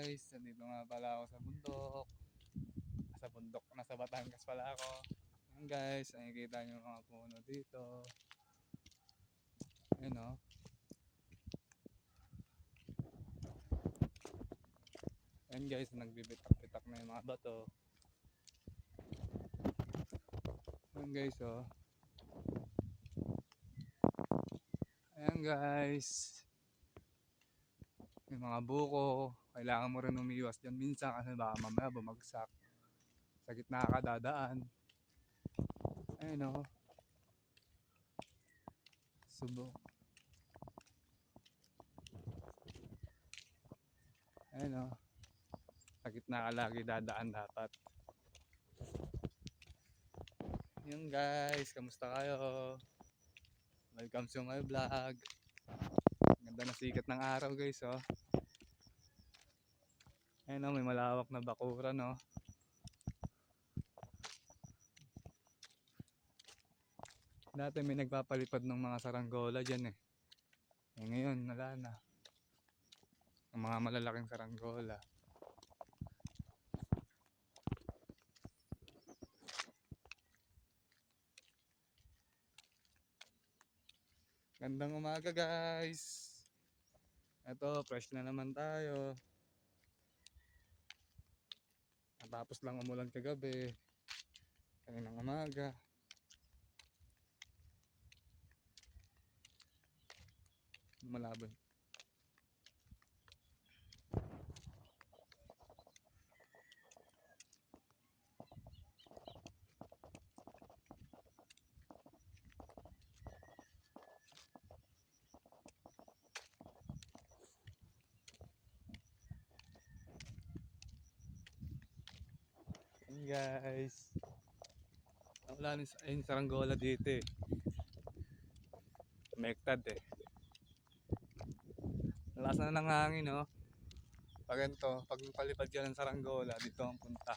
guys, nandito nga pala ako sa bundok. Nasa Batangas pala ako. Ayan guys, nakikita nyo yung mga puno dito. Ayan o. Ayan guys, nagbibitak-bitak na yung mga bato. Ayan guys o. Ayan guys. May mga buko. Kailangan mo rin umiwas dyan minsan kasi baka mamaya bumagsak. Sa gitna ka dadaan. Ayan o. Subok. Ayan o. Sa gitna ka lagi dadaan dapat. Ayan guys, kamusta kayo? Welcome to my vlog. Ganda na sikat ng araw guys oh. Ayan o, may malawak na bakuran oh. Dati may nagpapalipad ng mga saranggola dyan eh. Ngayon wala na. Ang mga malalaking saranggola. Gandang umaga guys. Eto, fresh na naman tayo. Natapos lang umulan kagabi. Kaninang umaga. Malabo. Ayan guys. Wala yung saranggola dito eh. Umektad eh. Lakas na ng hangin oh. Pag palipad ka ng saranggola, dito ang punta.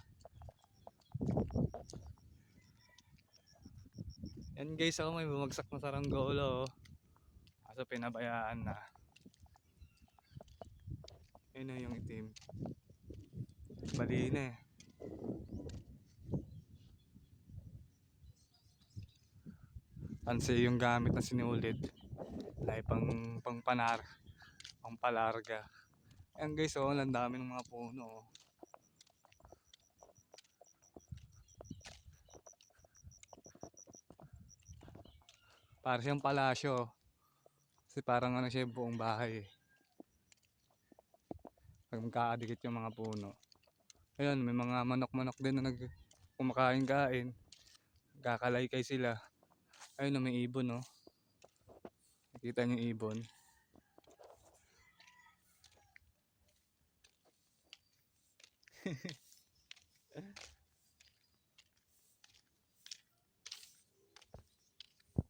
Yan guys oh, may bumagsak na saranggola oh. Kaso pinabayaan na. Yun na yung itim. Bali na eh. Pansi yung gamit na sinulit. Ay pang palarga. Ayan guys oh, ang dami ng mga puno oh. Para siyang palasyo. Kasi parang ano siya yung buong bahay eh. Pag magkakadikit yung mga puno. Ayun, may mga manok-manok din na kumakain-kain. Kakalaykay sila. Ayun, may ibon oh. Nakita niyo yung ibon.